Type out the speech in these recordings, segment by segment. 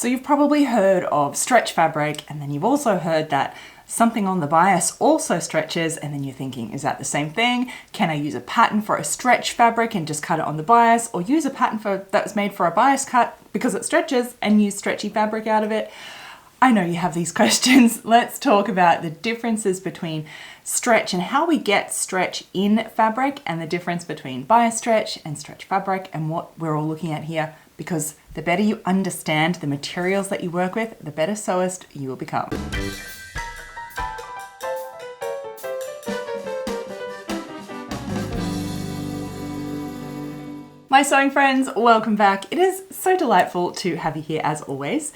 So you've probably heard of stretch fabric, and then you've also heard that something on the bias also stretches, and then you're thinking, is that the same thing? Can I use a pattern for a stretch fabric and just cut it on the bias, or use a pattern that was made for a bias cut because it stretches and use stretchy fabric out of it? I know you have these questions. Let's talk about the differences between stretch and how we get stretch in fabric, and the difference between bias stretch and stretch fabric, and what we're all looking at here, because the better you understand the materials that you work with, the better sewist you will become. My sewing friends, welcome back. It is so delightful to have you here as always.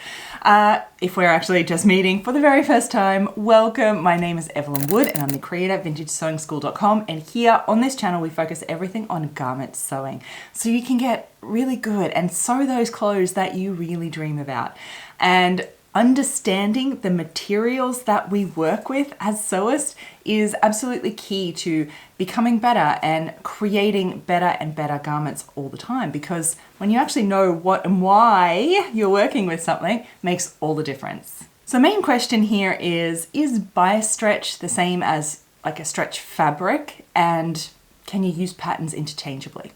If we're actually just meeting for the very first time, welcome. My name is Evelyn Wood and I'm the creator of VintageSewingSchool.com, and here on this channel we focus everything on garment sewing so you can get really good and sew those clothes that you really dream about. And understanding the materials that we work with as sewists is absolutely key to becoming better and creating better and better garments all the time, because when you actually know what and why you're working with something, makes all the difference. So main question here is bias stretch the same as like a stretch fabric, and can you use patterns interchangeably?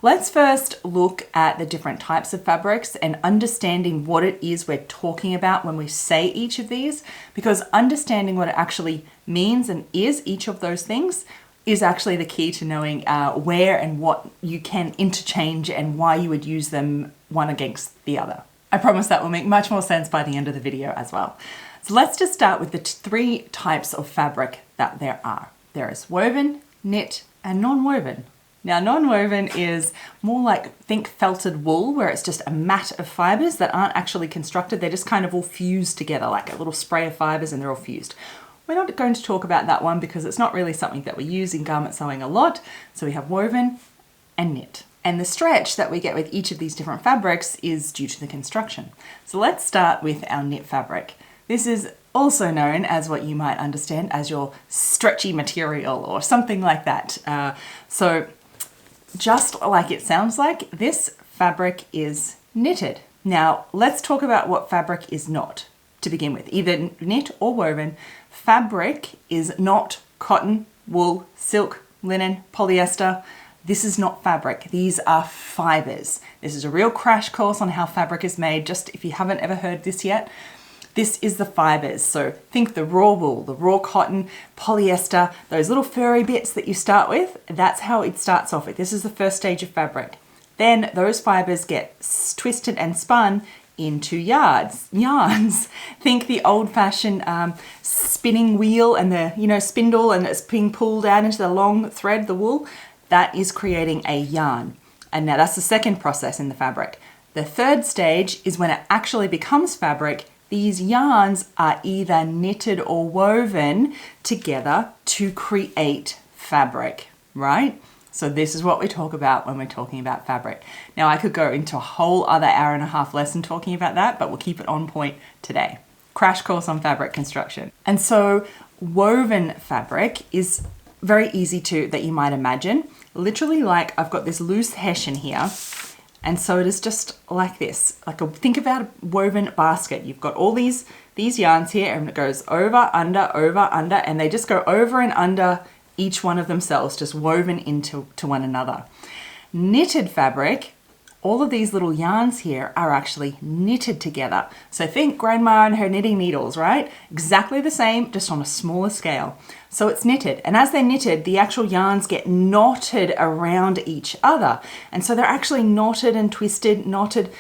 Let's first look at the different types of fabrics and understanding what it is we're talking about when we say each of these, because understanding what it actually means and is each of those things is actually the key to knowing where and what you can interchange and why you would use them one against the other. I promise that will make much more sense by the end of the video as well. So let's just start with the three types of fabric that there are. There is woven, knit, and non-woven. Now, non-woven is more like, think felted wool, where it's just a mat of fibers that aren't actually constructed. They're just kind of all fused together, like a little spray of fibers, and they're all fused. We're not going to talk about that one because it's not really something that we use in garment sewing a lot. So we have woven and knit. And the stretch that we get with each of these different fabrics is due to the construction. So let's start with our knit fabric. This is also known as what you might understand as your stretchy material or something like that. So just like it sounds like, this fabric is knitted. Now, let's talk about what fabric is not to begin with. Either knit or woven, fabric is not cotton, wool, silk, linen, polyester. This is not fabric. These are fibers. This is a real crash course on how fabric is made, just if you haven't ever heard this yet. This is the fibers. So think the raw wool, the raw cotton, polyester, those little furry bits that you start with. That's how it starts off with. This is the first stage of fabric. Then those fibers get twisted and spun into yarns. Think the old-fashioned spinning wheel and the spindle, and it's being pulled out into the long thread, the wool. That is creating a yarn. And now that's the second process in the fabric. The third stage is when it actually becomes fabric. These yarns are either knitted or woven together to create fabric, right? So this is what we talk about when we're talking about fabric. Now, I could go into a whole other hour and a half lesson talking about that, but we'll keep it on point today. Crash course on fabric construction. And so woven fabric is very easy that you might imagine. Literally, like I've got this loose hessian here. And so it is just like this. Think about a woven basket. You've got all these yarns here, and it goes over, under, and they just go over and under each one of themselves, just woven into one another. Knitted fabric, all of these little yarns here are actually knitted together. So think Grandma and her knitting needles, right? Exactly the same, just on a smaller scale. So it's knitted, and as they're knitted, the actual yarns get knotted around each other. And so they're actually knotted and twisted, knotted,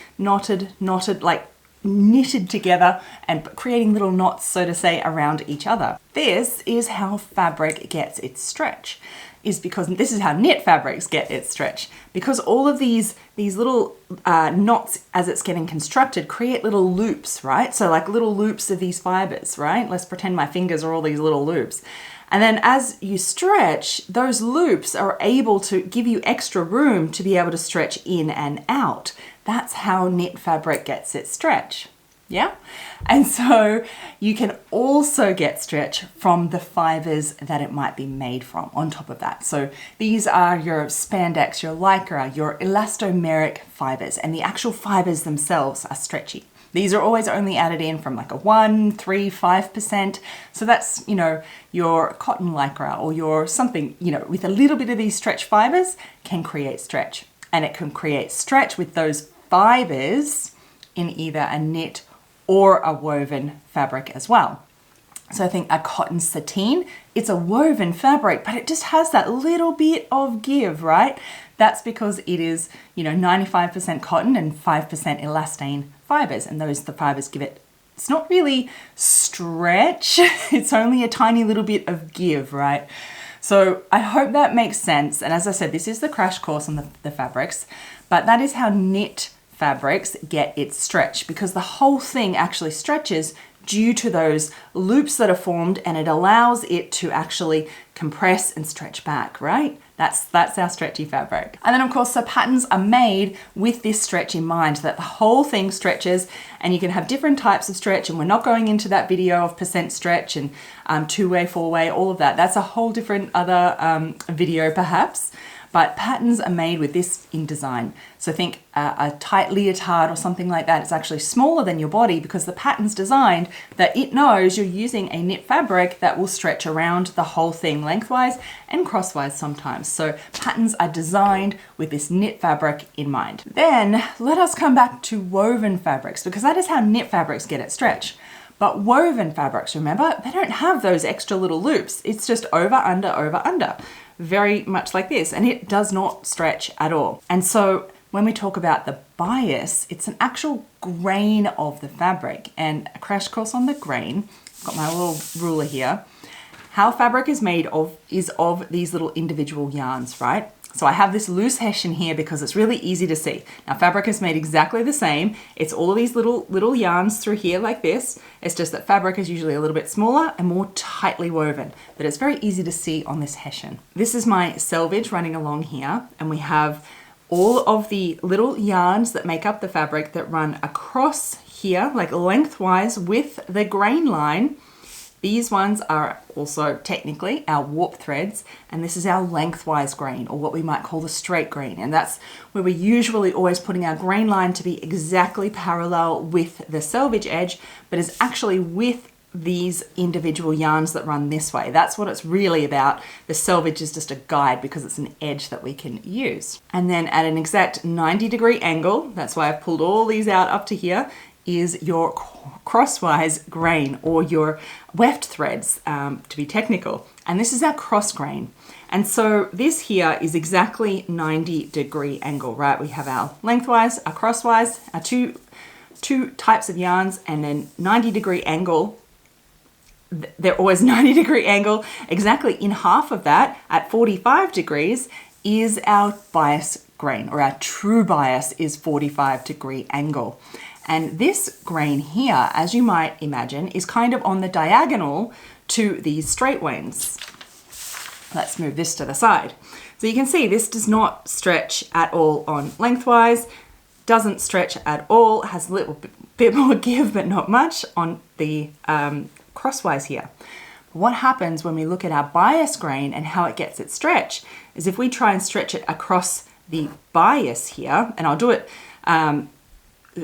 like knitted together and creating little knots, so to say, around each other. This is how fabric gets its stretch. This is how knit fabrics get its stretch, because all of these little knots as it's getting constructed create little loops, right? So like little loops of these fibers, right? Let's pretend my fingers are all these little loops. And then as you stretch, those loops are able to give you extra room to be able to stretch in and out. That's how knit fabric gets its stretch. Yeah? And so you can also get stretch from the fibers that it might be made from on top of that. So these are your spandex, your lycra, your elastomeric fibers, and the actual fibers themselves are stretchy. These are always only added in from like a 1, 3, 5%. So that's, you know, your cotton lycra or your something, you know, with a little bit of these stretch fibers can create stretch. And it can create stretch with those fibers in either a knit or a woven fabric as well. So I think a cotton sateen, it's a woven fabric, but it just has that little bit of give, right? That's because it is, you know, 95% cotton and 5% elastane fibers. And the fibers give it, it's not really stretch, it's only a tiny little bit of give, right? So I hope that makes sense. And as I said, this is the crash course on the fabrics, but that is how knit fabrics get its stretch, because the whole thing actually stretches due to those loops that are formed, and it allows it to actually compress and stretch back, right? That's our stretchy fabric. And then of course, the patterns are made with this stretch in mind, that the whole thing stretches, and you can have different types of stretch, and we're not going into that video of percent stretch and 2-way, 4-way, all of that. That's a whole different other video perhaps. But patterns are made with this in design. So think a tight leotard or something like that. It's actually smaller than your body because the pattern's designed that it knows you're using a knit fabric that will stretch around the whole thing lengthwise and crosswise sometimes. So patterns are designed with this knit fabric in mind. Then let us come back to woven fabrics, because that is how knit fabrics get its stretch. But woven fabrics, remember, they don't have those extra little loops. It's just over, under. Very much like this, and it does not stretch at all. And so when we talk about the bias, it's an actual grain of the fabric. And a crash course on the grain, I've got my little ruler here. How fabric is made of is of these little individual yarns, right? So I have this loose hessian here because it's really easy to see. Now fabric is made exactly the same. It's all of these little yarns through here like this. It's just that fabric is usually a little bit smaller and more tightly woven, but it's very easy to see on this hessian. This is my selvage running along here, and we have all of the little yarns that make up the fabric that run across here, like lengthwise with the grain line. These ones are also technically our warp threads, and this is our lengthwise grain, or what we might call the straight grain. And that's where we're usually always putting our grain line to be exactly parallel with the selvage edge, but is actually with these individual yarns that run this way. That's what it's really about. The selvage is just a guide because it's an edge that we can use. And then at an exact 90-degree angle, that's why I've pulled all these out up to here, is your crosswise grain, or your weft threads, to be technical. And this is our cross grain. And so this here is exactly 90-degree angle, right? We have our lengthwise, our crosswise, our two types of yarns, and then 90-degree angle. They're always 90-degree angle. Exactly in half of that, at 45 degrees, is our bias grain, or our true bias is 45-degree angle. And this grain here, as you might imagine, is kind of on the diagonal to these straight ones. Let's move this to the side. So you can see this does not stretch at all on lengthwise, doesn't stretch at all, has a little bit more give, but not much on the crosswise here. What happens when we look at our bias grain and how it gets its stretch is if we try and stretch it across the bias here, and I'll do it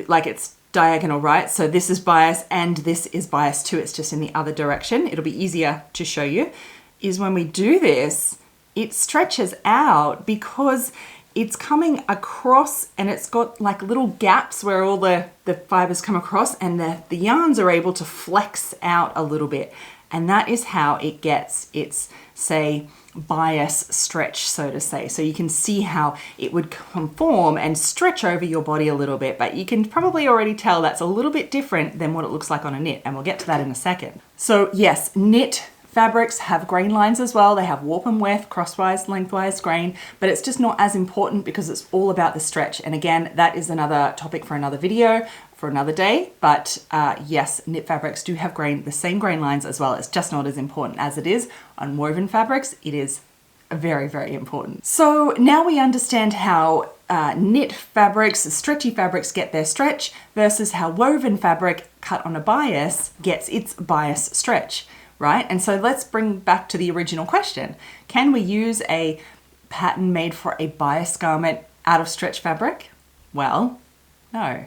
like it's diagonal, right? So this is bias and this is bias too. It's just in the other direction. It'll be easier to show you. Is when we do this, it stretches out because it's coming across, and it's got like little gaps where all the fibers come across, and the yarns are able to flex out a little bit. And that is how it gets its, say, bias stretch, so to say. So you can see how it would conform and stretch over your body a little bit, but you can probably already tell that's a little bit different than what it looks like on a knit, and we'll get to that in a second. So yes, knit fabrics have grain lines as well. They have warp and weft, crosswise, lengthwise grain, but it's just not as important because it's all about the stretch. And again, that is another topic for another video for another day. But yes, knit fabrics do have the same grain lines as well. It's just not as important as it is on woven fabrics. It is very, very important. So now we understand how knit fabrics, stretchy fabrics get their stretch versus how woven fabric cut on a bias gets its bias stretch. Right? And so let's bring back to the original question. Can we use a pattern made for a bias garment out of stretch fabric? Well, no.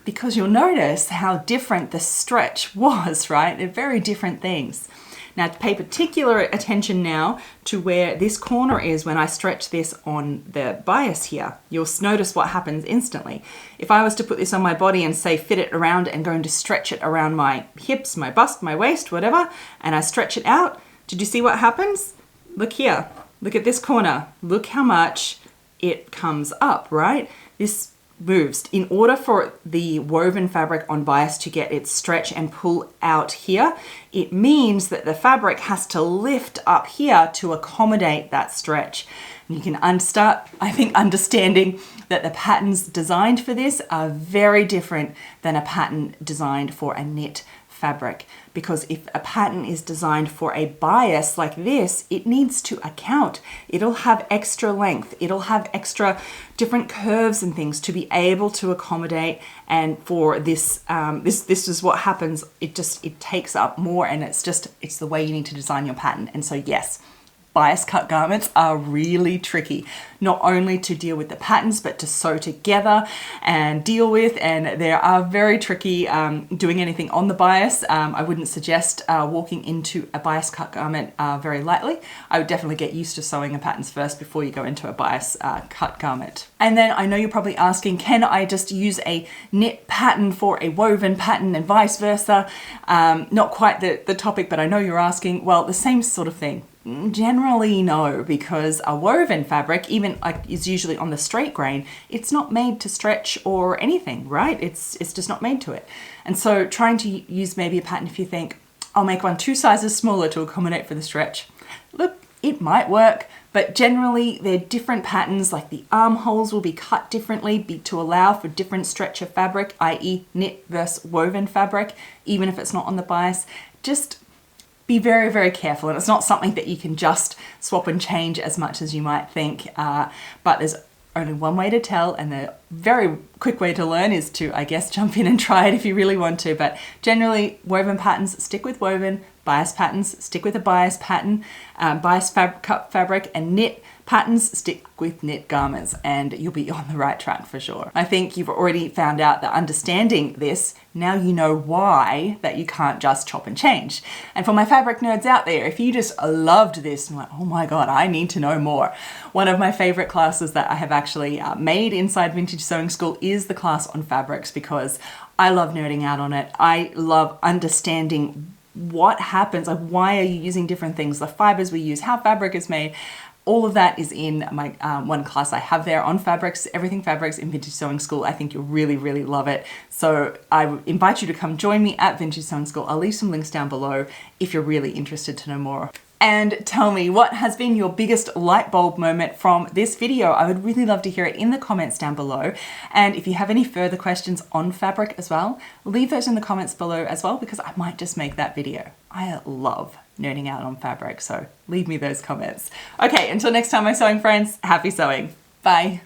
because you'll notice how different the stretch was, right? They're very different things. Now pay particular attention now to where this corner is when I stretch this on the bias here. You'll notice what happens instantly. If I was to put this on my body and say fit it around and going to stretch it around my hips, my bust, my waist, whatever, and I stretch it out, did you see what happens? Look here, look at this corner. Look how much it comes up, right? This moves. In order for the woven fabric on bias to get its stretch and pull out here, it means that the fabric has to lift up here to accommodate that stretch. And you can start, I think, understanding that the patterns designed for this are very different than a pattern designed for a knit fabric, because if a pattern is designed for a bias like this, it needs to account. It'll have extra length, it'll have extra different curves and things to be able to accommodate. And for this, this is what happens. It takes up more, and it's the way you need to design your pattern. And so yes, bias cut garments are really tricky, not only to deal with the patterns, but to sew together and deal with. And they are very tricky doing anything on the bias. I wouldn't suggest walking into a bias cut garment very lightly. I would definitely get used to sewing the patterns first before you go into a bias cut garment. And then I know you're probably asking, can I just use a knit pattern for a woven pattern and vice versa? Not quite the topic, but I know you're asking. Well, the same sort of thing. Generally no, because a woven fabric, even like is usually on the straight grain, it's not made to stretch or anything, right? It's just not made to it. And so trying to use maybe a pattern, if you think, I'll make one 2 sizes smaller to accommodate for the stretch. Look, it might work, but generally they're different patterns. Like the armholes will be cut differently to allow for different stretch of fabric, i.e. knit versus woven fabric, even if it's not on the bias. Just be very, very careful. And it's not something that you can just swap and change as much as you might think. But there's only one way to tell, and the very quick way to learn is to, I guess, jump in and try it if you really want to. But generally, woven patterns stick with woven, bias patterns stick with a bias pattern, bias cut fabric, and knit patterns stick with knit garments, and you'll be on the right track for sure. I think you've already found out that understanding this, now you know why that you can't just chop and change. And for my fabric nerds out there, if you just loved this and like, oh my God, I need to know more. One of my favorite classes that I have actually made inside Vintage Sewing School is the class on fabrics, because I love nerding out on it. I love understanding what happens, like why are you using different things, the fibers we use, how fabric is made. All of that is in my one class I have there on fabrics, everything fabrics in Vintage Sewing School. I think you'll really, really love it. So I would invite you to come join me at Vintage Sewing School. I'll leave some links down below if you're really interested to know more. And tell me, what has been your biggest light bulb moment from this video? I would really love to hear it in the comments down below. And if you have any further questions on fabric as well, leave those in the comments below as well, because I might just make that video. I love nerding out on fabric, so leave me those comments. Okay, until next time, my sewing friends, happy sewing. Bye.